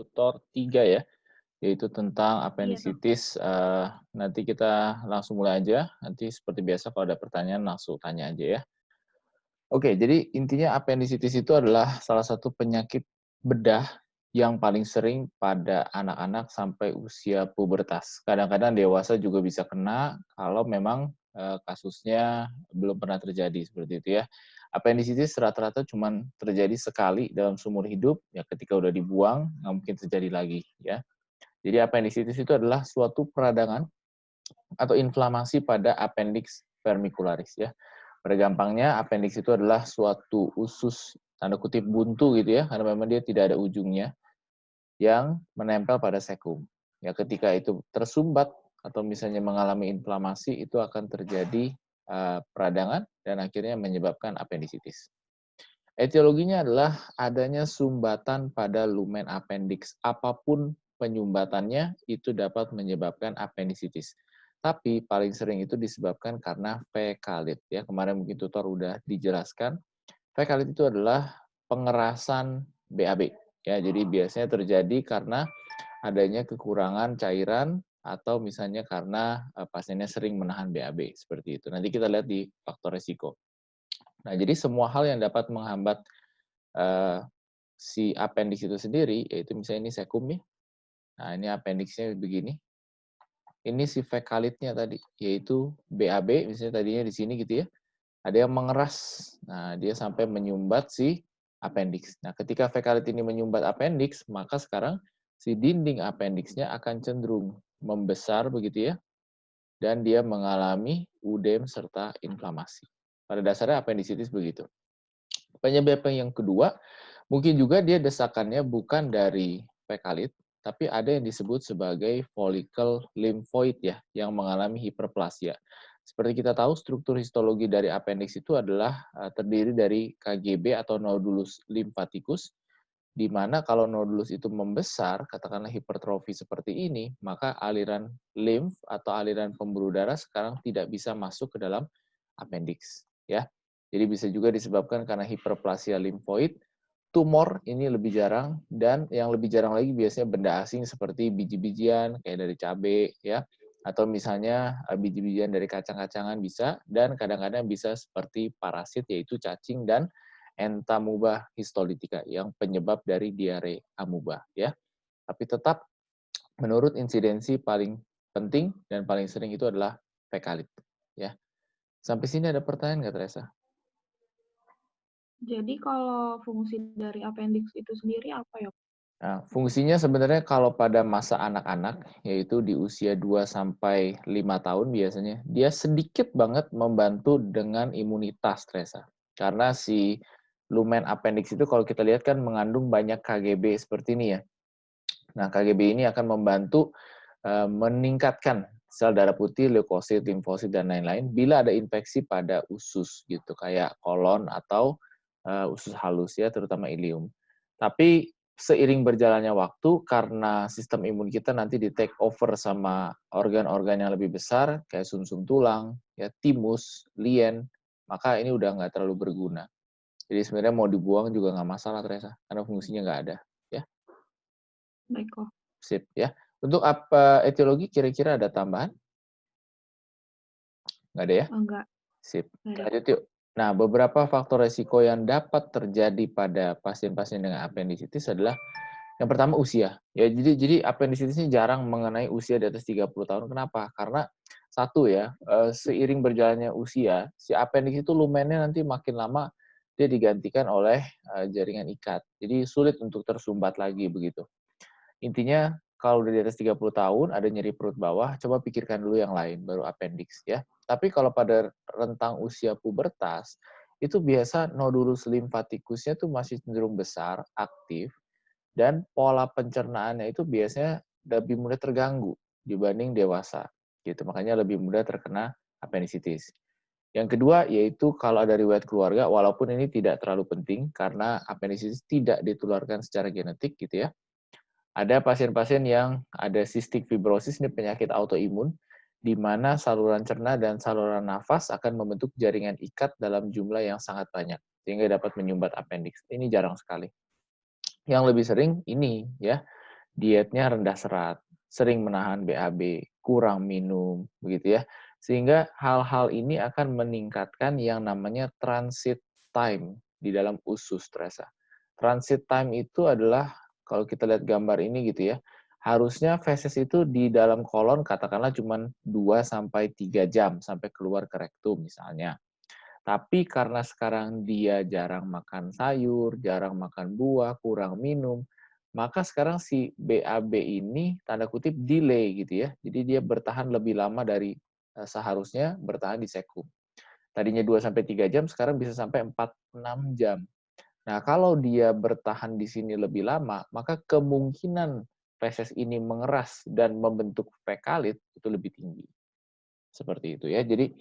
tutor 3 ya, yaitu tentang Iya, Kak. appendicitis. Nanti kita langsung mulai aja, nanti seperti biasa kalau ada pertanyaan langsung tanya aja ya. Oke, jadi intinya appendicitis itu adalah salah satu penyakit bedah yang paling sering pada anak-anak sampai usia pubertas. Kadang-kadang dewasa juga bisa kena kalau memang, kasusnya belum pernah terjadi, seperti itu ya. Appendicitis rata-rata cuman terjadi sekali dalam seumur hidup, ya ketika udah dibuang, nggak mungkin terjadi lagi, ya. Jadi appendicitis itu adalah suatu peradangan atau inflamasi pada appendix vermicularis ya. Pada gampangnya, appendix itu adalah suatu usus tanda kutip buntu gitu ya, karena memang dia tidak ada ujungnya yang menempel pada sekum. Ya, ketika itu tersumbat atau misalnya mengalami inflamasi, itu akan terjadi peradangan dan akhirnya menyebabkan appendicitis. Etiologinya adalah adanya sumbatan pada lumen appendix. Apapun penyumbatannya itu dapat menyebabkan appendicitis. Tapi paling sering itu disebabkan karena fekalit ya. Kemarin mungkin tutor udah dijelaskan. Fekalit itu adalah pengerasan BAB ya. Jadi biasanya terjadi karena adanya kekurangan cairan atau misalnya karena pasiennya sering menahan BAB seperti itu. Nanti kita lihat di faktor resiko. Nah, jadi semua hal yang dapat menghambat eee, si appendix itu sendiri, yaitu misalnya ini sekum nih, nah ini appendix-nya begini, ini si fekalitnya tadi, yaitu BAB misalnya tadinya di sini gitu ya, ada yang mengeras, nah dia sampai menyumbat si appendix. Nah ketika fekalit ini menyumbat appendix, maka sekarang si dinding appendix-nya akan cenderung membesar begitu ya, dan dia mengalami udem serta inflamasi. Pada dasarnya appendicitis begitu. Penyebab yang kedua, mungkin juga dia desakannya bukan dari fekalit, tapi ada yang disebut sebagai follicle lymphoid ya, yang mengalami hiperplasia. Seperti kita tahu, struktur histologi dari appendix itu adalah terdiri dari KGB atau nodulus limfaticus, di mana kalau nodulus itu membesar, katakanlah hipertrofi seperti ini, maka aliran lymph atau aliran pembuluh darah sekarang tidak bisa masuk ke dalam appendix, ya. Jadi bisa juga disebabkan karena hiperplasia limfoid, tumor ini lebih jarang, dan yang lebih jarang lagi biasanya benda asing seperti biji-bijian kayak dari cabai ya, atau misalnya biji-bijian dari kacang-kacangan bisa, dan kadang-kadang bisa seperti parasit yaitu cacing dan entamuba histolitika yang penyebab dari diare amuba ya. Tapi tetap menurut insidensi paling penting dan paling sering itu adalah fekalit ya. Sampai sini ada pertanyaan nggak, Teresa? Jadi kalau fungsi dari appendix itu sendiri apa ya? Nah, fungsinya sebenarnya kalau pada masa anak-anak, yaitu di usia 2 sampai 5 tahun biasanya, dia sedikit banget membantu dengan imunitas, Teresa. Karena si lumen appendix itu kalau kita lihat kan mengandung banyak KGB seperti ini ya. Nah, KGB ini akan membantu meningkatkan sel darah putih, leukosit, limfosit, dan lain-lain bila ada infeksi pada usus gitu, kayak kolon atau usus halus ya, terutama ilium. Tapi seiring berjalannya waktu, karena sistem imun kita nanti di-take over sama organ-organ yang lebih besar, kayak sumsum tulang, ya, timus, lien, maka ini udah nggak terlalu berguna. Jadi sebenarnya mau dibuang juga nggak masalah, Teresa, karena fungsinya nggak ada. Ya, Baiklah. sip ya. Untuk apa etiologi kira-kira ada tambahan? Nggak ada ya? Enggak, Sip. nggak ada. Lanjut yuk. Nah, beberapa faktor resiko yang dapat terjadi pada pasien-pasien dengan appendicitis adalah yang pertama usia. Ya, jadi appendicitis ini jarang mengenai usia di atas 30 tahun. Kenapa? Karena satu ya, seiring berjalannya usia, si appendix itu lumennya nanti makin lama dia digantikan oleh jaringan ikat. Jadi sulit untuk tersumbat lagi begitu. Intinya kalau udah di atas 30 tahun ada nyeri perut bawah, coba pikirkan dulu yang lain baru appendix ya. Tapi kalau pada rentang usia pubertas, itu biasa nodulus limfatikusnya tuh masih cenderung besar, aktif, dan pola pencernaannya itu biasanya lebih mudah terganggu dibanding dewasa. Gitu. Makanya lebih mudah terkena appendicitis. Yang kedua yaitu kalau ada riwayat keluarga, walaupun ini tidak terlalu penting karena appendicitis tidak ditularkan secara genetik gitu ya. Ada pasien-pasien yang ada cystic fibrosis, ini penyakit autoimun, di mana saluran cerna dan saluran nafas akan membentuk jaringan ikat dalam jumlah yang sangat banyak, sehingga dapat menyumbat appendix. Ini jarang sekali. Yang lebih sering ini, ya, dietnya rendah serat, sering menahan BAB, kurang minum, begitu ya. Sehingga hal-hal ini akan meningkatkan yang namanya transit time di dalam usus Teresa. Transit time itu adalah kalau kita lihat gambar ini gitu ya, harusnya feses itu di dalam kolon katakanlah cuma 2 sampai 3 jam sampai keluar ke rektum misalnya. Tapi karena sekarang dia jarang makan sayur, jarang makan buah, kurang minum, maka sekarang si BAB ini tanda kutip delay gitu ya. Jadi dia bertahan lebih lama dari seharusnya bertahan di sekum. Tadinya 2 sampai 3 jam, sekarang bisa sampai 4-6 jam. Nah, kalau dia bertahan di sini lebih lama, maka kemungkinan feses ini mengeras dan membentuk fekalit itu lebih tinggi. Seperti itu ya. Jadi,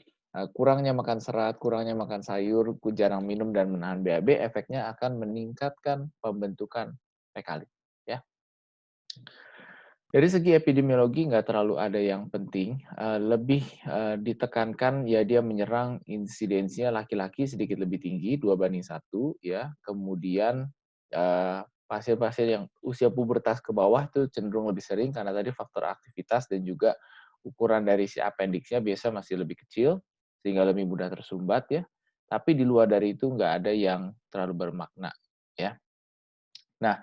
kurangnya makan serat, kurangnya makan sayur, jarang minum dan menahan BAB, efeknya akan meningkatkan pembentukan fekalit, ya. Dari segi epidemiologi nggak terlalu ada yang penting, lebih, ditekankan ya dia menyerang insidensinya laki-laki sedikit lebih tinggi, 2:1 ya. Kemudian, pasien-pasien yang usia pubertas ke bawah itu cenderung lebih sering karena tadi faktor aktivitas dan juga ukuran dari si apendiksnya biasa masih lebih kecil, sehingga lebih mudah tersumbat ya. Tapi di luar dari itu nggak ada yang terlalu bermakna, ya. Nah,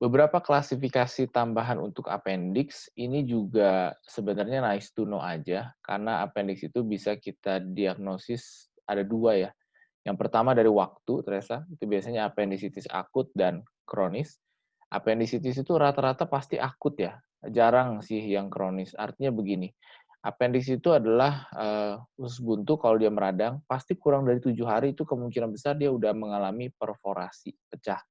beberapa klasifikasi tambahan untuk appendix ini juga sebenarnya nice to know aja, karena appendix itu bisa kita diagnosis ada 2 ya. Yang pertama dari waktu, Teresa, itu biasanya appendicitis akut dan kronis. Appendicitis itu rata-rata pasti akut ya, jarang sih yang kronis. Artinya begini, appendix itu adalah usus buntu kalau dia meradang, pasti kurang dari 7 hari itu kemungkinan besar dia udah mengalami perforasi, pecah.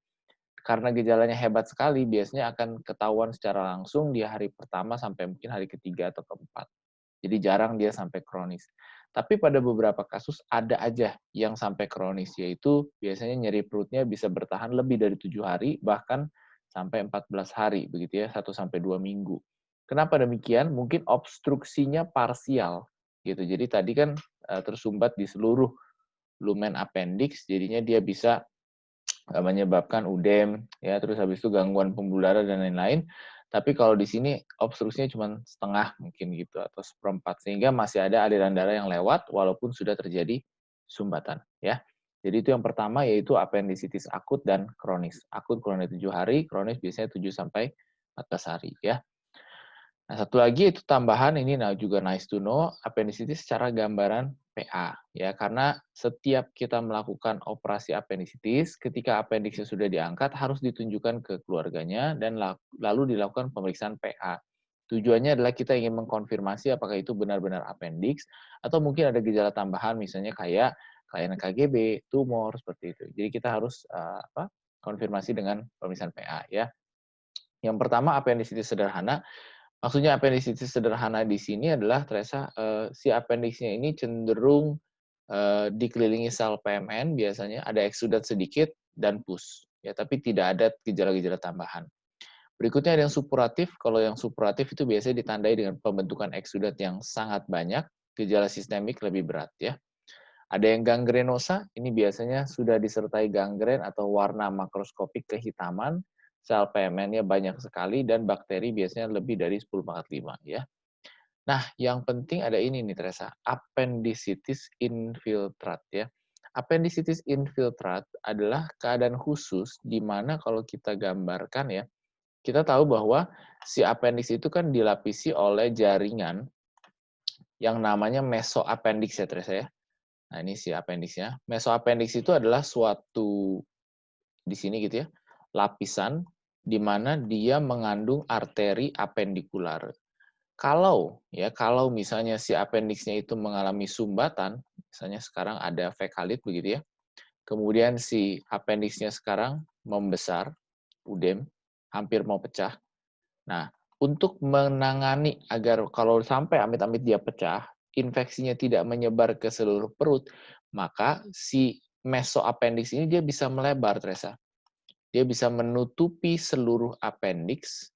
Karena gejalanya hebat sekali, biasanya akan ketahuan secara langsung di hari pertama sampai mungkin hari ketiga atau keempat. Jadi jarang dia sampai kronis. Tapi pada beberapa kasus ada aja yang sampai kronis, yaitu biasanya nyeri perutnya bisa bertahan lebih dari 7 hari, bahkan sampai 14 hari, begitu ya, 1 sampai 2 minggu. Kenapa demikian? Mungkin obstruksinya parsial, gitu. Jadi tadi kan tersumbat di seluruh lumen appendix, jadinya dia bisa menyebabkan udem, ya, terus habis itu gangguan pembuluh darah dan lain-lain. Tapi kalau di sini obstruksinya cuma setengah mungkin gitu atau seperempat, sehingga masih ada aliran darah yang lewat walaupun sudah terjadi sumbatan, ya. Jadi itu yang pertama yaitu appendicitis akut dan kronis. Akut kurang dari 7 hari, kronis biasanya 7 sampai 14 hari, ya. Nah, satu lagi itu tambahan ini juga nice to know, appendicitis secara gambaran PA ya, karena setiap kita melakukan operasi appendicitis, ketika appendixnya sudah diangkat harus ditunjukkan ke keluarganya dan lalu dilakukan pemeriksaan PA. Tujuannya adalah kita ingin mengkonfirmasi apakah itu benar-benar appendix atau mungkin ada gejala tambahan misalnya kayak kelainan KGB, tumor seperti itu. Jadi kita harus konfirmasi dengan pemeriksaan PA ya. Yang pertama appendicitis sederhana. Maksudnya appendicitis sederhana di sini adalah Teresa, si appendix-nya ini cenderung, dikelilingi sel PMN biasanya, ada eksudat sedikit dan pus, ya, tapi tidak ada gejala-gejala tambahan. Berikutnya ada yang supuratif, kalau yang supuratif itu biasanya ditandai dengan pembentukan eksudat yang sangat banyak, gejala sistemik lebih berat ya. Ada yang gangrenosa, ini biasanya sudah disertai gangren atau warna makroskopik kehitaman, sel PMN-nya banyak sekali, dan bakteri biasanya lebih dari 10⁻5 ya. Nah, yang penting ada ini nih Teresa, appendicitis infiltrat ya. Appendicitis infiltrat adalah keadaan khusus di mana kalau kita gambarkan ya, kita tahu bahwa si appendix itu kan dilapisi oleh jaringan yang namanya mesoappendix ya Teresa ya. Nah, ini si appendix-nya. Mesoappendix itu adalah suatu di sini gitu ya, lapisan di mana dia mengandung arteri apendikular. Kalau misalnya si appendix-nya itu mengalami sumbatan, misalnya sekarang ada fekalit begitu ya, kemudian si appendix-nya sekarang membesar, udem, hampir mau pecah. Nah, untuk menangani agar kalau sampai amit-amit dia pecah, infeksinya tidak menyebar ke seluruh perut, maka si mesoappendix ini dia bisa melebar, Teresa. Dia bisa menutupi seluruh appendix,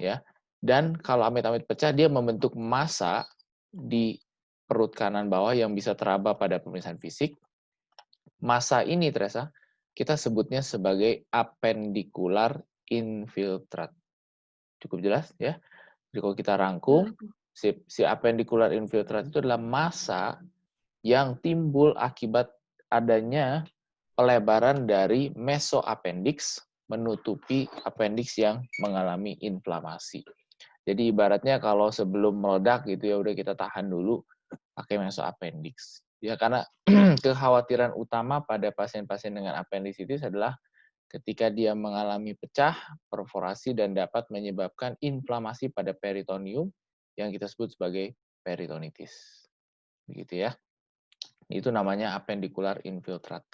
ya. Dan kalau amit-amit pecah, dia membentuk massa di perut kanan bawah yang bisa teraba pada pemeriksaan fisik. Massa ini, Teresa, kita sebutnya sebagai appendicular infiltrat. Cukup jelas ya? Jadi kalau kita Jelas rangkum, tuh. si appendicular infiltrate itu adalah massa yang timbul akibat adanya pelebaran dari mesoappendix menutupi appendix yang mengalami inflamasi. Jadi ibaratnya kalau sebelum meledak gitu ya udah kita tahan dulu pakai mesoappendix. Ya karena kekhawatiran utama pada pasien-pasien dengan appendicitis adalah ketika dia mengalami pecah, perforasi dan dapat menyebabkan inflamasi pada peritoneum yang kita sebut sebagai peritonitis. Begitu ya. Itu namanya appendicular infiltrate.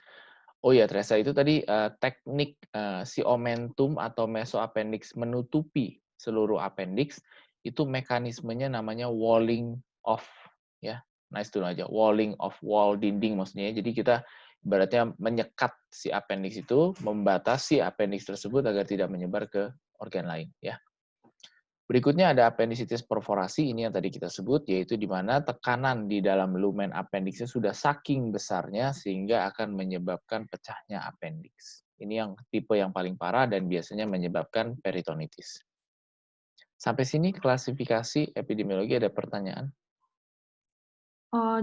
Oh ya, Teresa, itu tadi teknik si omentum atau mesoappendix menutupi seluruh appendix, itu mekanismenya namanya walling off, ya. Nice to know aja, walling off, wall dinding maksudnya. Jadi kita ibaratnya menyekat si appendix itu, membatasi appendix tersebut agar tidak menyebar ke organ lain, ya. Berikutnya ada appendicitis perforasi, ini yang tadi kita sebut, yaitu di mana tekanan di dalam lumen appendixnya sudah saking besarnya sehingga akan menyebabkan pecahnya appendix. Ini yang tipe yang paling parah dan biasanya menyebabkan peritonitis. Sampai sini klasifikasi epidemiologi, ada pertanyaan?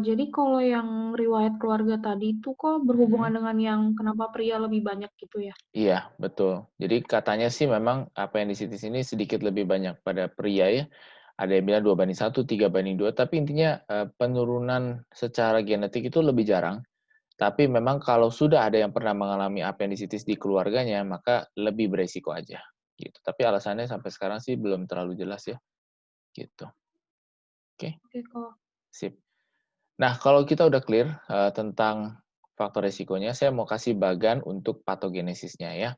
Jadi kalau yang riwayat keluarga tadi itu kok Mhm. berhubungan dengan yang kenapa pria lebih banyak gitu ya? Iya, betul. Jadi katanya sih memang appendicitis ini sedikit lebih banyak pada pria ya. Ada yang bilang 2:1, 3:2, tapi intinya penurunan secara genetik itu lebih jarang. Tapi memang kalau sudah ada yang pernah mengalami appendicitis di keluarganya, maka lebih beresiko aja, gitu. Tapi alasannya sampai sekarang sih belum terlalu jelas ya, gitu. Oke, Oke kok. sip. Nah, kalau kita udah clear, tentang faktor resikonya, saya mau kasih bagan untuk patogenesisnya ya.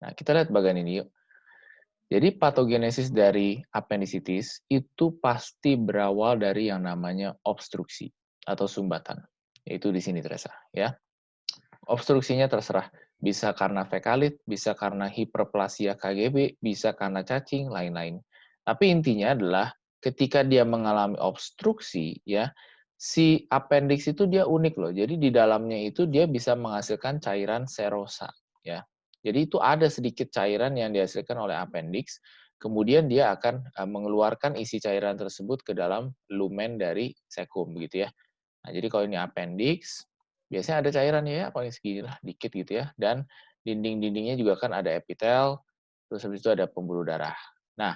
Nah, kita lihat bagan ini yuk. Jadi patogenesis dari appendicitis itu pasti berawal dari yang namanya obstruksi atau sumbatan. Yaitu di sini Teresa, ya. Obstruksinya terserah, bisa karena fekalit, bisa karena hiperplasia KGB, bisa karena cacing, lain-lain. Tapi intinya adalah ketika dia mengalami obstruksi, ya, si appendix itu dia unik loh. Jadi di dalamnya itu dia bisa menghasilkan cairan serosa, ya. Jadi itu ada sedikit cairan yang dihasilkan oleh appendix, kemudian dia akan mengeluarkan isi cairan tersebut ke dalam lumen dari cecum, begitu ya. Nah, jadi kalau ini appendix, biasanya ada cairan ya, paling seginilah, dikit gitu ya. Dan dinding-dindingnya juga kan ada epitel, terus habis itu ada pembuluh darah. Nah,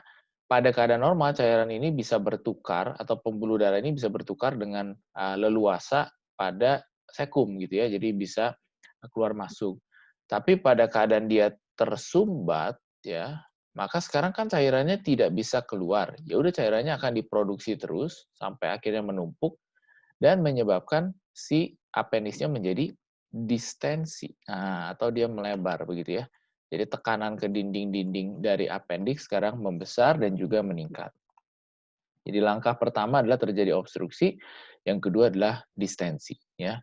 pada keadaan normal cairan ini bisa bertukar atau pembuluh darah ini bisa bertukar dengan leluasa pada sekum gitu ya. Jadi bisa keluar masuk. Tapi pada keadaan dia tersumbat ya, maka sekarang kan cairannya tidak bisa keluar. Ya udah cairannya akan diproduksi terus sampai akhirnya menumpuk dan menyebabkan si appendix menjadi distensi, nah, atau dia melebar begitu ya. Jadi tekanan ke dinding-dinding dari appendix sekarang membesar dan juga meningkat. Jadi langkah pertama adalah terjadi obstruksi, yang kedua adalah distensi ya.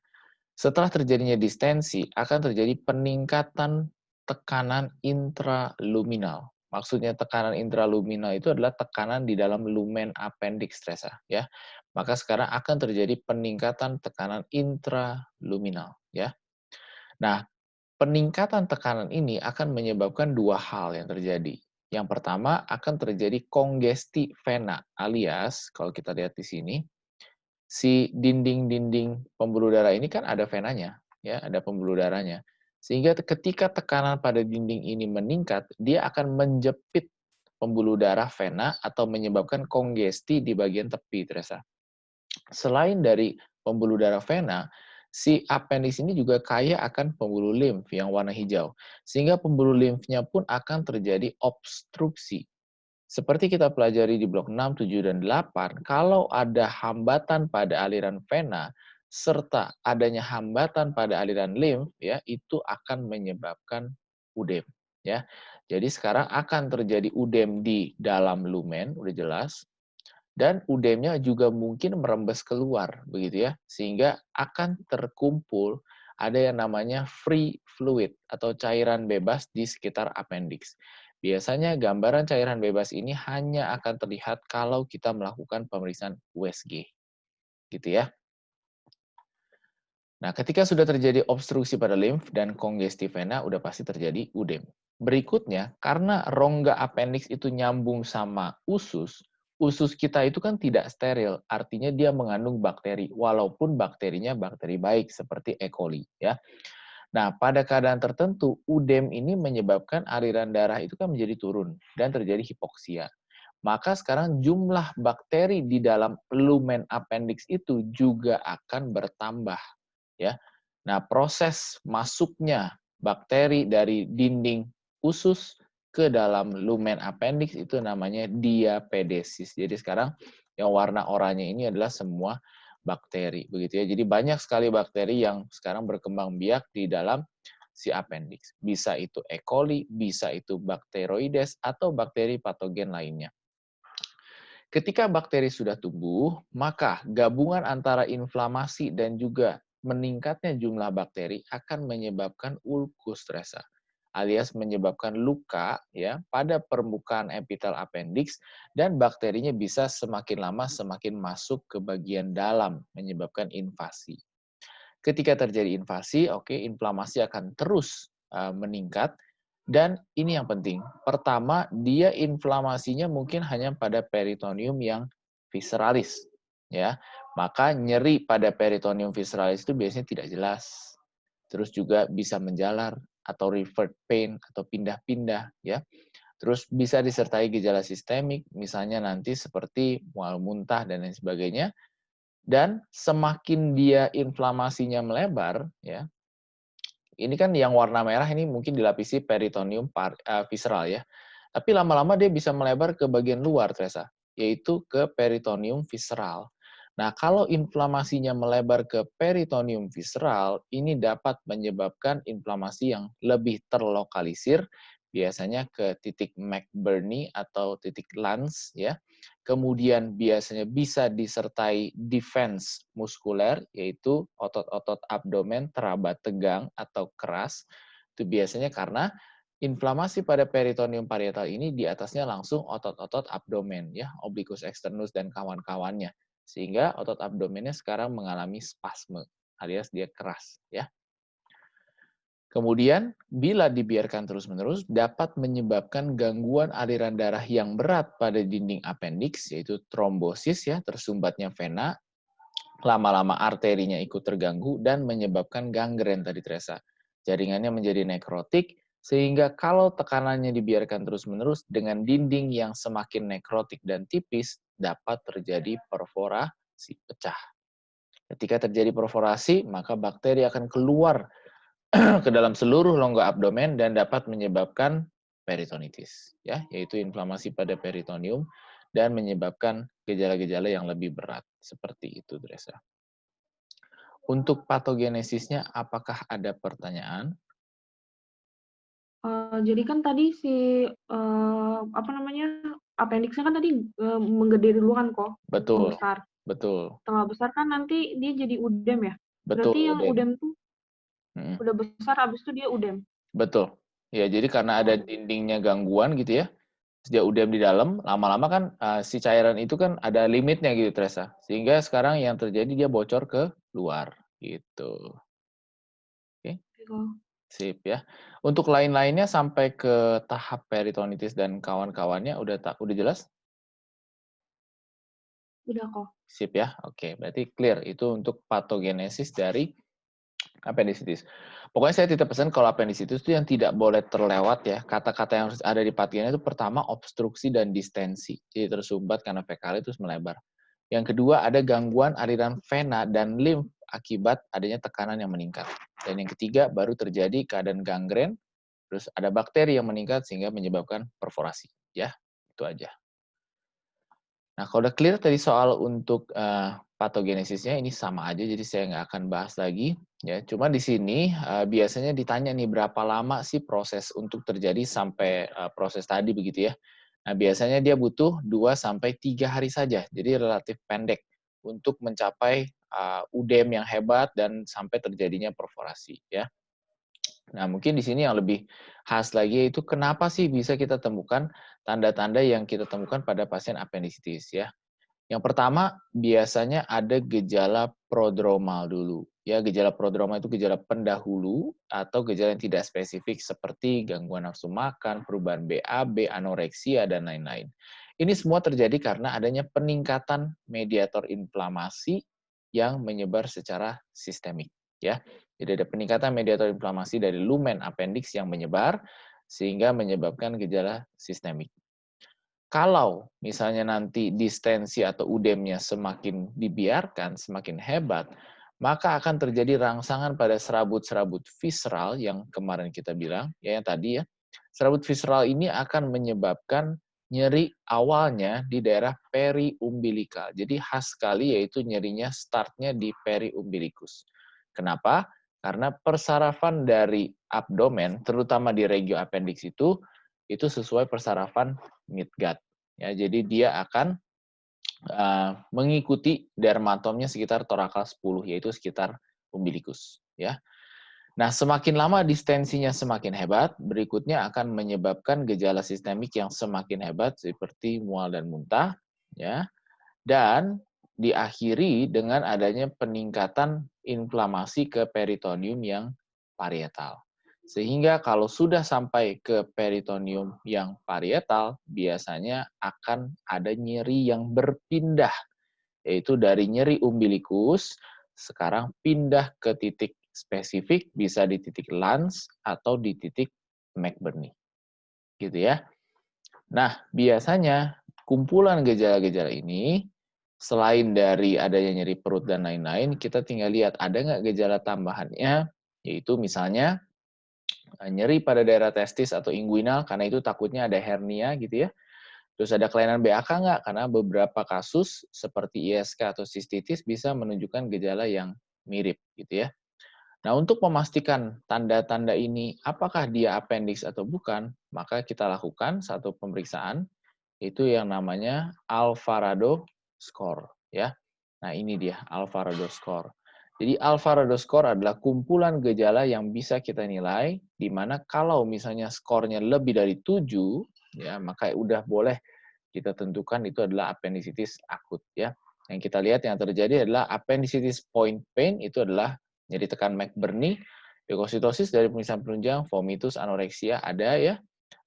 Setelah terjadinya distensi, akan terjadi peningkatan tekanan intraluminal. Maksudnya tekanan intraluminal itu adalah tekanan di dalam lumen appendix, Teresa, ya. Maka sekarang akan terjadi peningkatan tekanan intraluminal, ya. Nah, peningkatan tekanan ini akan menyebabkan dua hal yang terjadi. Yang pertama akan terjadi kongesti vena, alias kalau kita lihat di sini, si dinding-dinding pembuluh darah ini kan ada venanya, ya, ada pembuluh darahnya. Sehingga ketika tekanan pada dinding ini meningkat, dia akan menjepit pembuluh darah vena atau menyebabkan kongesti di bagian tepi, Teresa. Selain dari pembuluh darah vena, si appendix ini juga kaya akan pembuluh limf yang warna hijau. Sehingga pembuluh limfnya pun akan terjadi obstruksi. Seperti kita pelajari di blok 6, 7, dan 8, kalau ada hambatan pada aliran vena, serta adanya hambatan pada aliran limf, ya, itu akan menyebabkan udem. Ya. Jadi sekarang akan terjadi udem di dalam lumen, udah jelas, dan udemnya juga mungkin merembes keluar, begitu ya, sehingga akan terkumpul ada yang namanya free fluid atau cairan bebas di sekitar appendix. Biasanya gambaran cairan bebas ini hanya akan terlihat kalau kita melakukan pemeriksaan USG, gitu ya. Nah, ketika sudah terjadi obstruksi pada limf dan kongesti vena, udah pasti terjadi udem. Berikutnya, karena rongga appendix itu nyambung sama usus, usus kita itu kan tidak steril, artinya dia mengandung bakteri, walaupun bakterinya bakteri baik seperti E. coli, ya. Nah, pada keadaan tertentu, udem ini menyebabkan aliran darah itu kan menjadi turun dan terjadi hipoksia. Maka sekarang jumlah bakteri di dalam lumen appendix itu juga akan bertambah, ya. Nah, proses masuknya bakteri dari dinding usus ke dalam lumen appendix itu namanya diapedesis. Jadi sekarang yang warna oranye ini adalah semua bakteri, begitu ya. Jadi banyak sekali bakteri yang sekarang berkembang biak di dalam si appendix. Bisa itu E. coli, bisa itu Bacteroides atau bakteri patogen lainnya. Ketika bakteri sudah tumbuh, maka gabungan antara inflamasi dan juga meningkatnya jumlah bakteri akan menyebabkan ulkus, Resa, alias menyebabkan luka ya pada permukaan epitel appendix, dan bakterinya bisa semakin lama semakin masuk ke bagian dalam menyebabkan invasi. Ketika terjadi invasi, inflamasi akan terus meningkat. Dan ini yang penting. Pertama, dia inflamasinya mungkin hanya pada peritoneum yang visceralis, ya. Maka nyeri pada peritoneum visceralis itu biasanya tidak jelas. Terus juga bisa menjalar atau revert pain atau pindah-pindah, ya. Terus bisa disertai gejala sistemik, misalnya nanti seperti mual muntah dan lain sebagainya. Dan semakin dia inflamasinya melebar, ya, ini kan yang warna merah ini mungkin dilapisi peritoneum visceral ya. Tapi lama-lama dia bisa melebar ke bagian luar, Teresa, yaitu ke peritoneum visceral. Nah, kalau inflamasinya melebar ke peritoneum visceral, ini dapat menyebabkan inflamasi yang lebih terlokalisir, biasanya ke titik McBurney atau titik Lange, ya. Kemudian biasanya bisa disertai defense muskuler, yaitu otot-otot abdomen teraba tegang atau keras. Itu biasanya karena inflamasi pada peritoneum parietal ini di atasnya langsung otot-otot abdomen, ya, obliquus externus dan kawan-kawannya. Sehingga otot abdomennya sekarang mengalami spasme, alias dia keras, ya. Kemudian, bila dibiarkan terus-menerus, dapat menyebabkan gangguan aliran darah yang berat pada dinding appendix, yaitu trombosis, ya, tersumbatnya vena, lama-lama arterinya ikut terganggu, dan menyebabkan gangren tadi, Teresa. Jaringannya menjadi nekrotik, sehingga kalau tekanannya dibiarkan terus-menerus dengan dinding yang semakin nekrotik dan tipis, dapat terjadi perforasi pecah. Ketika terjadi perforasi, maka bakteri akan keluar ke dalam seluruh rongga abdomen dan dapat menyebabkan peritonitis, ya, yaitu inflamasi pada peritoneum dan menyebabkan gejala-gejala yang lebih berat. Seperti itu, Dresa. Untuk patogenesisnya, apakah ada pertanyaan? Jadi kan tadi appendix-nya kan tadi menggede duluan kok, Betul, membesar. betul, Setelah besar kan nanti dia jadi udem ya? betul, Berarti yang Udem. udem tuh udah besar, habis itu dia udem? Betul. Ya, jadi karena ada dindingnya gangguan gitu ya, dia udem di dalam, lama-lama kan si cairan itu kan ada limitnya gitu, Teresa. Sehingga sekarang yang terjadi dia bocor ke luar, gitu. Oke, Gitu. sip ya. Untuk lain-lainnya sampai ke tahap peritonitis dan kawan-kawannya udah jelas? Udah kok. Sip ya. Oke, berarti clear. Itu untuk patogenesis dari appendicitis. Pokoknya saya titip pesan kalau appendicitis itu yang tidak boleh terlewat ya. Kata-kata yang harus ada di patiennya itu pertama obstruksi dan distensi. Jadi tersumbat karena fekalis terus melebar. Yang kedua ada gangguan aliran vena dan limf akibat adanya tekanan yang meningkat. Dan yang ketiga baru terjadi keadaan gangren, terus ada bakteri yang meningkat sehingga menyebabkan perforasi. Ya, itu aja. Nah, kalau udah clear tadi soal untuk patogenesisnya, ini sama aja, jadi saya nggak akan bahas lagi. Ya, cuma di sini biasanya ditanya nih berapa lama sih proses untuk terjadi sampai proses tadi begitu ya. Nah, biasanya dia butuh 2-3 hari saja, jadi relatif pendek untuk mencapai udem yang hebat dan sampai terjadinya perforasi ya. Nah, mungkin di sini yang lebih khas lagi itu kenapa sih bisa kita temukan tanda-tanda yang kita temukan pada pasien appendicitis ya. Yang pertama, biasanya ada gejala prodromal dulu. Ya, gejala prodromal itu gejala pendahulu atau gejala yang tidak spesifik seperti gangguan nafsu makan, perubahan BAB, anoreksia, dan lain-lain. Ini semua terjadi karena adanya peningkatan mediator inflamasi yang menyebar secara sistemik. Ya, jadi ada peningkatan mediator inflamasi dari lumen appendix yang menyebar sehingga menyebabkan gejala sistemik. Kalau misalnya nanti distensi atau udemnya semakin dibiarkan, semakin hebat, maka akan terjadi rangsangan pada serabut-serabut visceral yang kemarin kita bilang, ya yang tadi ya. Serabut visceral ini akan menyebabkan nyeri awalnya di daerah periumbilikal. Jadi khas sekali yaitu nyerinya startnya di periumbilikus. Kenapa? Karena persarafan dari abdomen, terutama di regio appendix itu sesuai persarafan midgut. Ya, jadi dia akan mengikuti dermatomnya sekitar torakal 10, yaitu sekitar umbilikus. Ya. Nah, semakin lama distensinya semakin hebat, berikutnya akan menyebabkan gejala sistemik yang semakin hebat seperti mual dan muntah, ya, dan diakhiri dengan adanya peningkatan inflamasi ke peritoneum yang parietal. Sehingga kalau sudah sampai ke peritoneum yang parietal, biasanya akan ada nyeri yang berpindah, yaitu dari nyeri umbilikus, sekarang pindah ke titik spesifik, bisa di titik Lanz atau di titik McBurney. Gitu ya. Nah, biasanya kumpulan gejala-gejala ini, selain dari adanya nyeri perut dan lain-lain, kita tinggal lihat ada nggak gejala tambahannya, yaitu misalnya nyeri pada daerah testis atau inguinal, karena itu takutnya ada hernia gitu ya. Terus ada kelainan BAK nggak? Karena beberapa kasus seperti ISK atau sistitis bisa menunjukkan gejala yang mirip gitu ya. Nah, untuk memastikan tanda-tanda ini apakah dia appendix atau bukan, maka kita lakukan satu pemeriksaan, itu yang namanya Alvarado score ya. Nah, ini dia Alvarado score. Jadi Alvarado score adalah kumpulan gejala yang bisa kita nilai di mana kalau misalnya skornya lebih dari 7 ya, maka udah boleh kita tentukan itu adalah appendicitis akut ya. Yang kita lihat yang terjadi adalah appendicitis point pain itu adalah nyeri tekan McBurney, leukocytosis dari pemeriksaan penunjang, vomitus, anoreksia ada ya.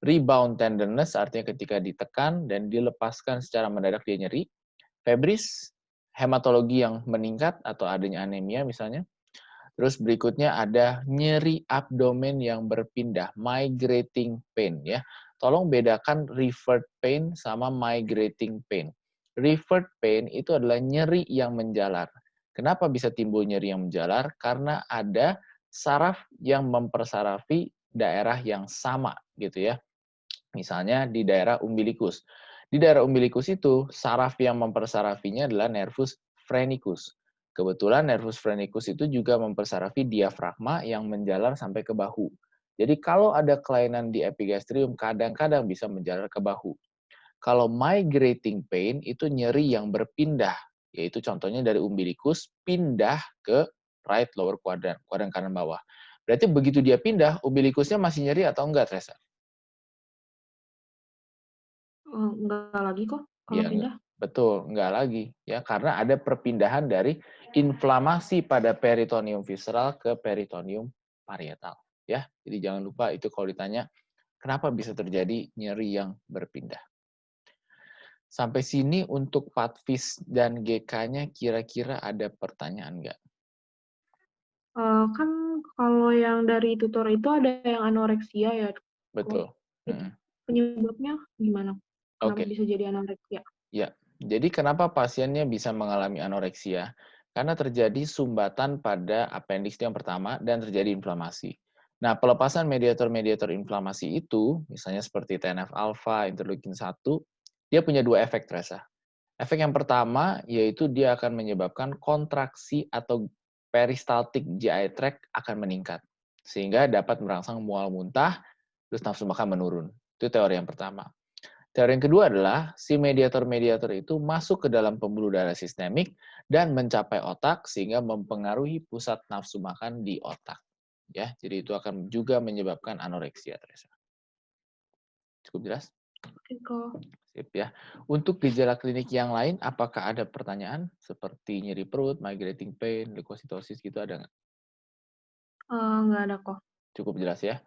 Rebound tenderness artinya ketika ditekan dan dilepaskan secara mendadak dia nyeri. Febris, hematologi yang meningkat atau adanya anemia misalnya. Terus berikutnya ada nyeri abdomen yang berpindah, migrating pain ya. Tolong bedakan revert pain sama migrating pain. Revert pain itu adalah nyeri yang menjalar. Kenapa bisa timbul nyeri yang menjalar? Karena ada saraf yang mempersarafi daerah yang sama gitu ya. Misalnya di daerah umbilikus. Di daerah umbilikus itu, saraf yang mempersarafinya adalah nervus phrenicus. Kebetulan nervus phrenicus itu juga mempersarafi diafragma yang menjalar sampai ke bahu. Jadi kalau ada kelainan di epigastrium, kadang-kadang bisa menjalar ke bahu. Kalau migrating pain itu nyeri yang berpindah, yaitu contohnya dari umbilikus pindah ke right lower quadrant, kuadran kanan bawah. Berarti begitu dia pindah, umbilikusnya masih nyeri atau enggak, Teresa? Enggak lagi kok kalau Ya, enggak. pindah. Betul, enggak lagi. Ya, karena ada perpindahan dari inflamasi pada peritoneum visceral ke peritoneum parietal. Ya, jadi jangan lupa itu kalau ditanya, kenapa bisa terjadi nyeri yang berpindah. Sampai sini untuk PATVIS dan GK-nya kira-kira ada pertanyaan enggak? Kan kalau yang dari tutor itu ada yang anoreksia ya, kok. Betul. Itu Mm. penyebabnya gimana? Kenapa Oke. bisa jadi anoreksia? Ya, jadi kenapa pasiennya bisa mengalami anoreksia? Karena terjadi sumbatan pada appendix yang pertama dan terjadi inflamasi. Nah, pelepasan mediator-mediator inflamasi itu, misalnya seperti TNF-alfa, interleukin 1, dia punya dua efek, Teresa. Efek yang pertama, yaitu dia akan menyebabkan kontraksi atau peristaltik GI tract akan meningkat. Sehingga dapat merangsang mual muntah, terus nafsu makan menurun. Itu teori yang pertama. Teori yang kedua adalah si mediator-mediator itu masuk ke dalam pembuluh darah sistemik dan mencapai otak sehingga mempengaruhi pusat nafsu makan di otak. Ya, jadi itu akan juga menyebabkan anoreksia, Teresa. Cukup jelas? Oke kok. Sip ya. Untuk gejala klinik yang lain, apakah ada pertanyaan seperti nyeri perut, migrating pain, leukositosis gitu ada nggak? Nggak ada kok. Cukup jelas ya?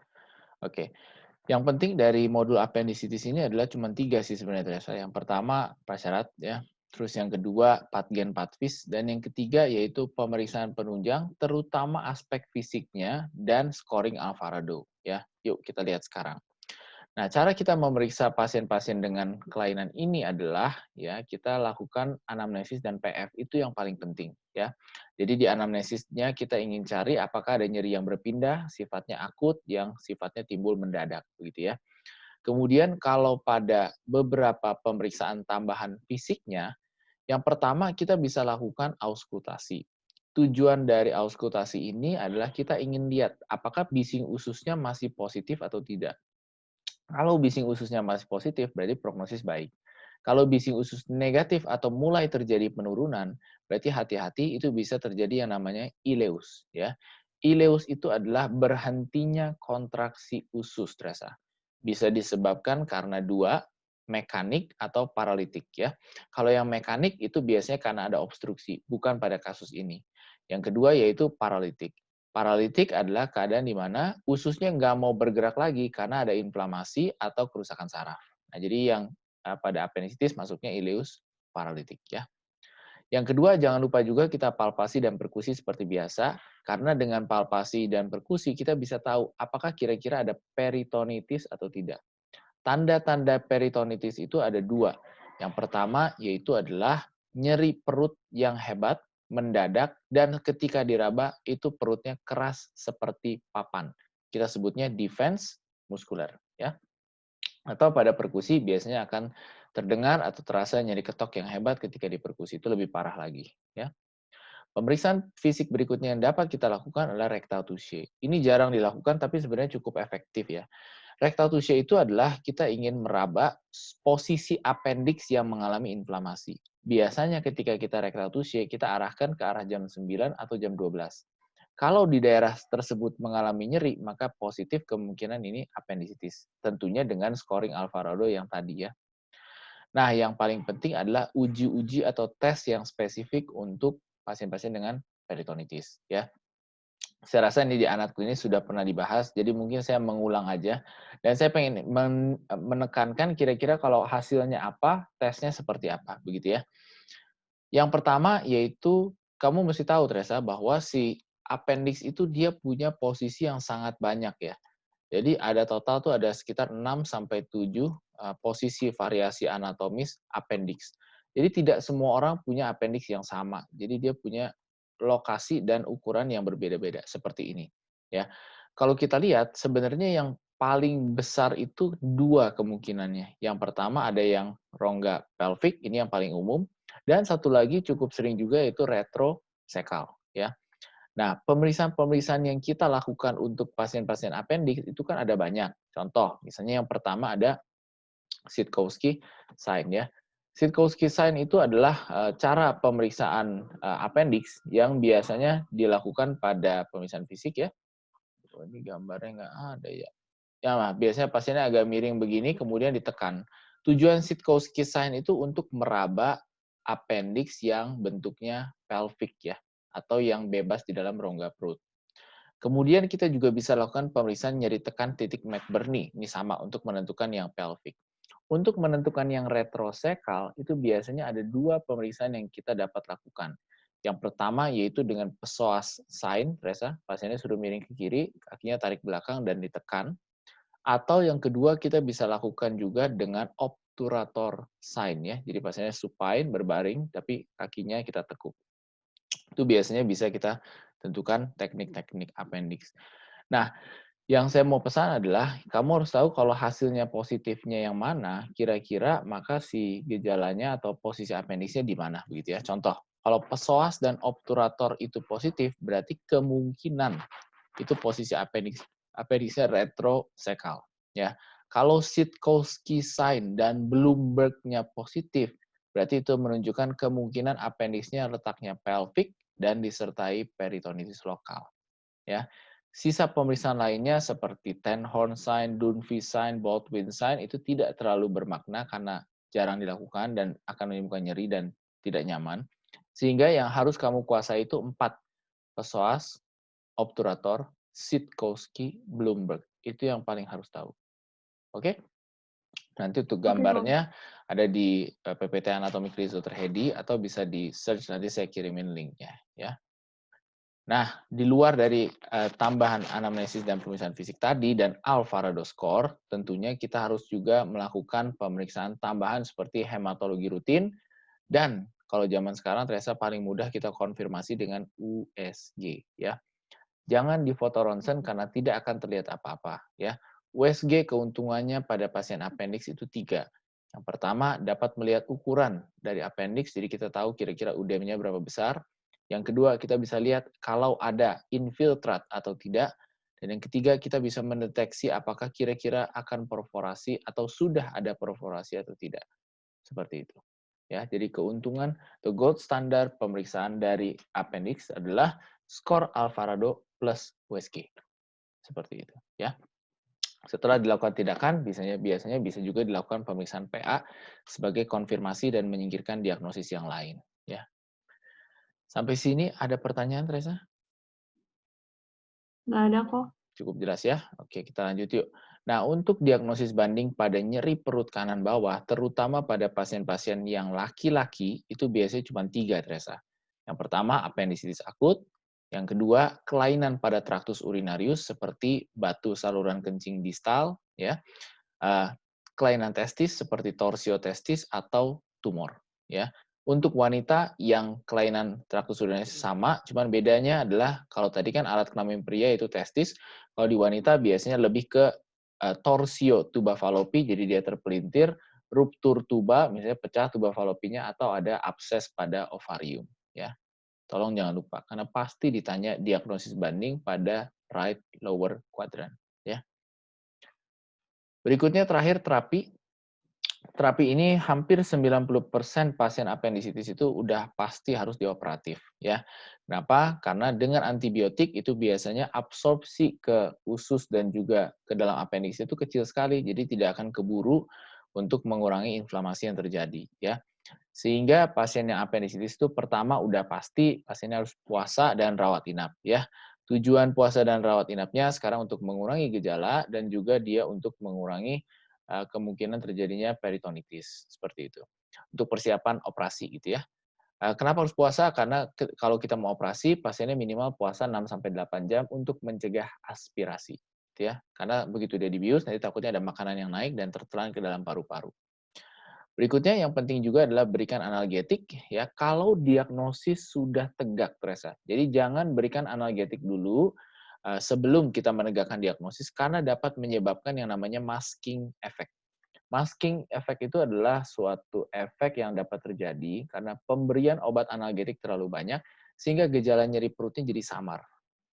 Oke. Yang penting dari modul appendicitis ini adalah cuma 3 sih sebenarnya Teresa. Yang pertama prasyarat ya, terus yang kedua patgen patvis, dan yang ketiga yaitu pemeriksaan penunjang terutama aspek fisiknya dan scoring Alvarado ya. Yuk kita lihat sekarang. Nah, cara kita memeriksa pasien-pasien dengan kelainan ini adalah ya kita lakukan anamnesis dan PF itu yang paling penting ya. Jadi di anamnesisnya kita ingin cari apakah ada nyeri yang berpindah, sifatnya akut, yang sifatnya timbul mendadak begitu ya. Kemudian kalau pada beberapa pemeriksaan tambahan fisiknya, yang pertama kita bisa lakukan auskultasi. Tujuan dari auskultasi ini adalah kita ingin lihat apakah bising ususnya masih positif atau tidak. Kalau bising ususnya masih positif, berarti prognosis baik. Kalau bising usus negatif atau mulai terjadi penurunan, berarti hati-hati itu bisa terjadi yang namanya ileus. Ya. Ileus itu adalah berhentinya kontraksi usus, Teresa. Bisa disebabkan karena dua, mekanik atau paralitik. Ya. Kalau yang mekanik itu biasanya karena ada obstruksi, bukan pada kasus ini. Yang kedua yaitu paralitik. Paralitik adalah keadaan di mana ususnya nggak mau bergerak lagi karena ada inflamasi atau kerusakan saraf. Nah, jadi yang pada apendisitis masuknya ileus paralitik ya. Yang kedua, jangan lupa juga kita palpasi dan perkusi seperti biasa, karena dengan palpasi dan perkusi kita bisa tahu apakah kira-kira ada peritonitis atau tidak. Tanda-tanda peritonitis itu ada dua. Yang pertama yaitu adalah nyeri perut yang hebat, mendadak, dan ketika diraba itu perutnya keras seperti papan. Kita sebutnya defense muskular. Ya. Atau pada perkusi biasanya akan terdengar atau terasa nyeri ketok yang hebat ketika diperkusi, itu lebih parah lagi. Ya. Pemeriksaan fisik berikutnya yang dapat kita lakukan adalah rectal touche. Ini jarang dilakukan tapi sebenarnya cukup efektif ya. Rectal touche itu adalah kita ingin meraba posisi appendix yang mengalami inflamasi. Biasanya ketika kita rectal touche, kita arahkan ke arah jam 9 atau jam 12. Kalau di daerah tersebut mengalami nyeri, maka positif kemungkinan ini appendicitis. Tentunya dengan scoring Alvarado yang tadi ya. Nah, yang paling penting adalah uji-uji atau tes yang spesifik untuk pasien-pasien dengan peritonitis ya. Saya rasa ini di anak klinis sudah pernah dibahas, jadi mungkin saya mengulang aja. Dan saya pengen menekankan kira-kira kalau hasilnya apa, tesnya seperti apa, begitu ya. Yang pertama yaitu kamu mesti tahu Teresa bahwa si appendix itu dia punya posisi yang sangat banyak ya. Jadi ada total tuh ada sekitar 6 sampai 7 posisi variasi anatomis appendix. Jadi tidak semua orang punya appendix yang sama. Jadi dia punya lokasi dan ukuran yang berbeda-beda seperti ini. Ya. Kalau kita lihat sebenarnya yang paling besar itu dua kemungkinannya. Yang pertama ada yang rongga pelvic, ini yang paling umum, dan satu lagi cukup sering juga yaitu retrosekal ya. Nah, pemeriksaan-pemeriksaan yang kita lakukan untuk pasien-pasien appendix itu kan ada banyak. Contoh, misalnya yang pertama ada Sitkowski sign ya. Sitkowski sign itu adalah cara pemeriksaan appendix yang biasanya dilakukan pada pemeriksaan fisik ya. Oh, ini gambarnya nggak ada ya. Ya, biasanya pasiennya agak miring begini, kemudian ditekan. Tujuan Sitkowski sign itu untuk meraba appendix yang bentuknya pelvic ya, atau yang bebas di dalam rongga perut. Kemudian kita juga bisa lakukan pemeriksaan nyeri tekan titik McBurney. Ini sama untuk menentukan yang pelvic. Untuk menentukan yang retrosekal, itu biasanya ada dua pemeriksaan yang kita dapat lakukan. Yang pertama yaitu dengan psoas sign, Reza, pasiennya suruh miring ke kiri, kakinya tarik belakang dan ditekan. Atau yang kedua kita bisa lakukan juga dengan obturator sign ya. Jadi pasiennya supine berbaring tapi kakinya kita tekuk. Itu biasanya bisa kita tentukan teknik-teknik appendix. Nah, yang saya mau pesan adalah kamu harus tahu kalau hasilnya positifnya yang mana, kira-kira maka si gejalanya atau posisi appendixnya di mana begitu ya. Contoh, kalau psoas dan obturator itu positif, berarti kemungkinan itu posisi appendixnya retrosekal ya. Kalau Sitkowski sign dan Bloomberg-nya positif, berarti itu menunjukkan kemungkinan appendixnya letaknya pelvic dan disertai peritonitis lokal ya. Sisa pemeriksaan lainnya seperti Ten Horn sign, Dunphy sign, Baldwin sign itu tidak terlalu bermakna karena jarang dilakukan dan akan menimbulkan nyeri dan tidak nyaman. Sehingga yang harus kamu kuasai itu 4. Psoas, obturator, Sitkowski, Bloomberg. Itu yang paling harus tahu. Oke? Nanti untuk Oke, Kak. gambarnya ada di PPT Anatomi Klinis Dr. Hedi atau bisa di search, nanti saya kirimin linknya ya. Nah, di luar dari tambahan anamnesis dan pemeriksaan fisik tadi dan Alvarado score, tentunya kita harus juga melakukan pemeriksaan tambahan seperti hematologi rutin dan kalau zaman sekarang terasa paling mudah kita konfirmasi dengan USG ya. Jangan difoto ronsen karena tidak akan terlihat apa-apa ya. USG keuntungannya pada pasien appendix itu 3. Yang pertama, dapat melihat ukuran dari appendix, jadi kita tahu kira-kira udemnya berapa besar. Yang kedua, kita bisa lihat kalau ada infiltrat atau tidak. Dan yang ketiga, kita bisa mendeteksi apakah kira-kira akan perforasi atau sudah ada perforasi atau tidak. Seperti itu. Ya, jadi keuntungan the gold standard pemeriksaan dari appendix adalah skor Alvarado plus USG. Seperti itu, ya. Setelah dilakukan tindakan, biasanya bisa juga dilakukan pemeriksaan PA sebagai konfirmasi dan menyingkirkan diagnosis yang lain, ya. Sampai sini ada pertanyaan, Teresa? Nggak ada kok. Cukup jelas ya? Oke, kita lanjut yuk. Nah, untuk diagnosis banding pada nyeri perut kanan bawah, terutama pada pasien-pasien yang laki-laki, itu biasanya cuma 3, Teresa. Yang pertama, appendicitis akut. Yang kedua, kelainan pada traktus urinarius seperti batu saluran kencing distal, ya. Kelainan testis seperti torsiotestis atau tumor, ya. Untuk wanita yang kelainan traktus urinarius sama, cuman bedanya adalah kalau tadi kan alat kelamin pria itu testis, kalau di wanita biasanya lebih ke torsio tuba falopi, jadi dia terpelintir, ruptur tuba, misalnya pecah tuba falopinya atau ada abses pada ovarium, ya. Tolong jangan lupa karena pasti ditanya diagnosis banding pada right lower quadrant, ya. Berikutnya terakhir terapi. Terapi ini hampir 90% pasien appendicitis itu udah pasti harus dioperatif ya. Kenapa? Karena dengan antibiotik itu biasanya absorpsi ke usus dan juga ke dalam appendix itu kecil sekali, jadi tidak akan keburu untuk mengurangi inflamasi yang terjadi ya. Sehingga pasien yang appendicitis itu pertama udah pasti pasiennya harus puasa dan rawat inap ya. Tujuan puasa dan rawat inapnya sekarang untuk mengurangi gejala dan juga dia untuk mengurangi kemungkinan terjadinya peritonitis, seperti itu. Untuk persiapan operasi gitu ya. Kenapa harus puasa? Karena kalau kita mau operasi, pasiennya minimal puasa 6-8 jam untuk mencegah aspirasi. Gitu ya. Karena begitu dia dibius, nanti takutnya ada makanan yang naik dan tertelan ke dalam paru-paru. Berikutnya yang penting juga adalah berikan analgetik ya kalau diagnosis sudah tegak Teresa. Jadi jangan berikan analgetik dulu sebelum kita menegakkan diagnosis karena dapat menyebabkan yang namanya masking effect. Masking effect itu adalah suatu efek yang dapat terjadi karena pemberian obat analgetik terlalu banyak sehingga gejala nyeri perutnya jadi samar.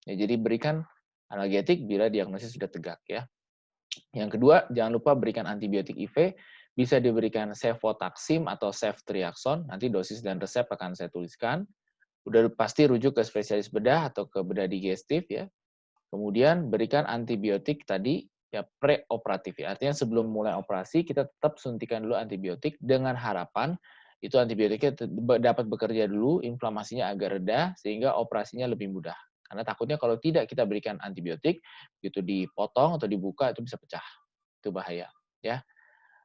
Ya, jadi berikan analgetik bila diagnosis sudah tegak ya. Yang kedua, jangan lupa berikan antibiotik IV, bisa diberikan cefotaxime atau ceftriaxone, nanti dosis dan resep akan saya tuliskan. Udah pasti rujuk ke spesialis bedah atau ke bedah digestif ya. Kemudian berikan antibiotik tadi ya preoperatif ya. Artinya sebelum mulai operasi kita tetap suntikan dulu antibiotik dengan harapan itu antibiotiknya dapat bekerja dulu, inflamasinya agak reda sehingga operasinya lebih mudah. Karena takutnya kalau tidak kita berikan antibiotik, gitu dipotong atau dibuka itu bisa pecah. Itu bahaya ya.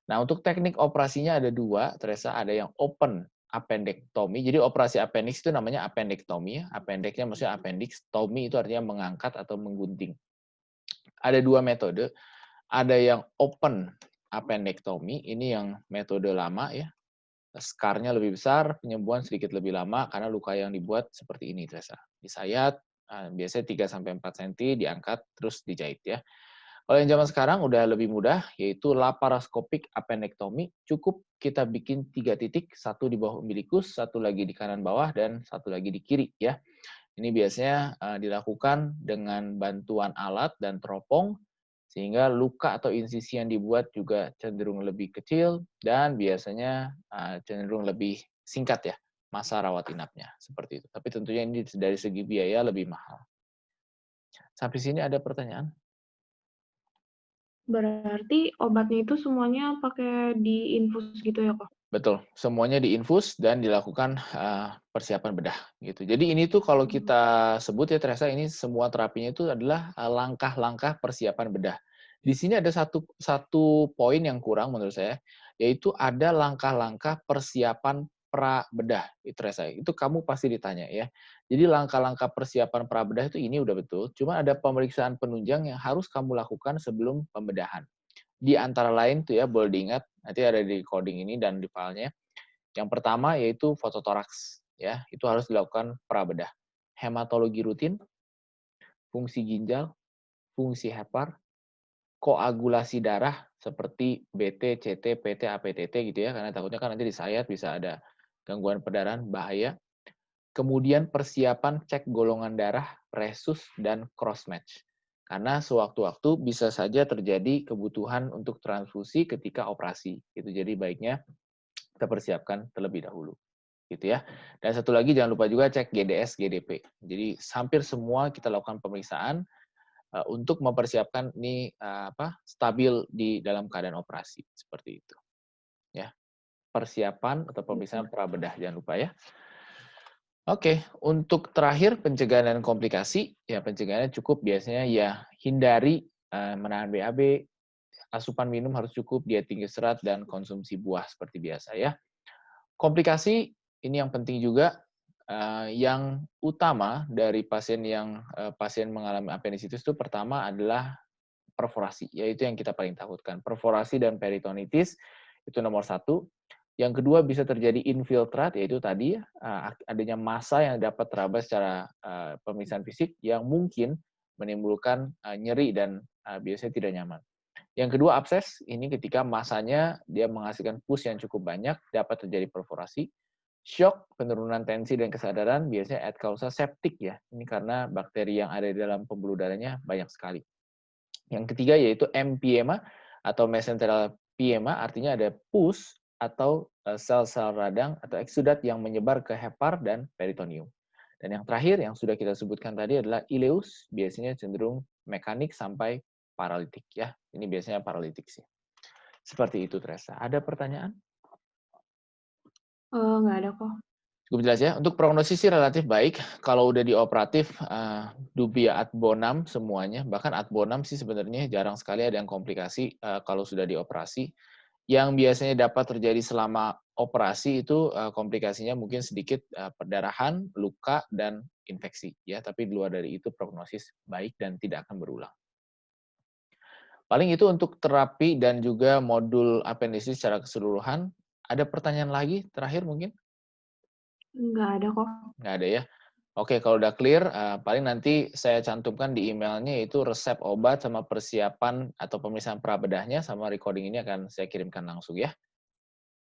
Nah, untuk teknik operasinya ada 2, Teresa, ada yang open appendectomy. Jadi operasi appendix itu namanya appendectomy ya. Appendixnya maksudnya appendix, tomy itu artinya mengangkat atau menggunting. Ada 2 metode, ada yang open appendectomy, ini yang metode lama ya. Skarnya lebih besar, penyembuhan sedikit lebih lama karena luka yang dibuat seperti ini, Teresa. Disayat, biasanya 3-4 cm, diangkat, terus dijahit ya. Kalau yang zaman sekarang udah lebih mudah, yaitu laparoscopic appendectomy. Cukup kita bikin 3 titik, satu di bawah umbilikus, satu lagi di kanan bawah, dan satu lagi di kiri ya. Ini biasanya dilakukan dengan bantuan alat dan teropong, sehingga luka atau insisi yang dibuat juga cenderung lebih kecil dan biasanya cenderung lebih singkat ya masa rawat inapnya seperti itu. Tapi tentunya ini dari segi biaya lebih mahal. Sampai sini ada pertanyaan? Berarti obatnya itu semuanya pakai diinfus gitu ya, Kak? Betul, semuanya diinfus dan dilakukan persiapan bedah gitu. Jadi ini tuh kalau Mmm. kita sebut ya Teresa, ini semua terapinya itu adalah langkah-langkah persiapan bedah. Di sini ada satu poin yang kurang menurut saya, yaitu ada langkah-langkah persiapan pra bedah, Teresa. Itu kamu pasti ditanya ya. Jadi langkah-langkah persiapan pra bedah itu ini udah betul, cuma ada pemeriksaan penunjang yang harus kamu lakukan sebelum pembedahan. Di antara lain tuh ya, boleh diingat, nanti ada di coding ini dan di filenya. Yang pertama yaitu fototoraks, ya, itu harus dilakukan prabedah. Hematologi rutin, fungsi ginjal, fungsi hepar, koagulasi darah seperti BT, CT, PT, APTT gitu ya, karena takutnya kan nanti disayat bisa ada gangguan perdarahan, bahaya. Kemudian persiapan cek golongan darah, resus, dan cross match. Karena sewaktu-waktu bisa saja terjadi kebutuhan untuk transfusi ketika operasi. Itu jadi baiknya kita persiapkan terlebih dahulu. Gitu ya. Dan satu lagi jangan lupa juga cek GDS, GDP. Jadi hampir semua kita lakukan pemeriksaan untuk mempersiapkan ini stabil di dalam keadaan operasi seperti itu. Ya. Persiapan atau pemeriksaan prabedah jangan lupa ya. Oke, untuk terakhir pencegahan dan komplikasi, ya pencegahannya cukup biasanya ya hindari menahan BAB, asupan minum harus cukup, diet tinggi serat, dan konsumsi buah seperti biasa ya. Komplikasi, ini yang penting juga, yang utama dari pasien mengalami apendisitis itu pertama adalah perforasi, yaitu yang kita paling takutkan. Perforasi dan peritonitis itu nomor satu. Yang kedua bisa terjadi infiltrat, yaitu tadi adanya massa yang dapat teraba secara pemeriksaan fisik yang mungkin menimbulkan nyeri dan biasanya tidak nyaman. Yang kedua abses, ini ketika massanya dia menghasilkan pus yang cukup banyak, dapat terjadi perforasi. Shock, penurunan tensi dan kesadaran, biasanya ad causa septic ya. Ini karena bakteri yang ada di dalam pembuluh darahnya banyak sekali. Yang ketiga yaitu emphysema atau mesenteral pyema, artinya ada pus atau sel-sel radang atau eksudat yang menyebar ke hepar dan peritoneum. Dan yang terakhir yang sudah kita sebutkan tadi adalah ileus, biasanya cenderung mekanik sampai paralitik ya. Ini biasanya paralitik sih. Seperti itu Teresa. Ada pertanyaan? Nggak ada kok. Cukup jelas ya. Untuk prognosis sih relatif baik. Kalau udah dioperatif, dubia ad bonum semuanya. Bahkan ad bonum sih sebenarnya jarang sekali ada yang komplikasi kalau sudah dioperasi. Yang biasanya dapat terjadi selama operasi itu komplikasinya mungkin sedikit perdarahan, luka, dan infeksi. Ya, tapi di luar dari itu prognosis baik dan tidak akan berulang. Paling itu untuk terapi dan juga modul apendisis secara keseluruhan. Ada pertanyaan lagi terakhir mungkin? Nggak ada kok. Nggak ada ya? Oke, kalau udah clear, paling nanti saya cantumkan di emailnya yaitu resep obat sama persiapan atau pemeriksaan prabedahnya sama recording ini akan saya kirimkan langsung ya.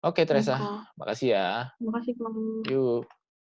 Oke, Baik Teresa. Kak. Makasih ya. Makasih Kak. Yuk.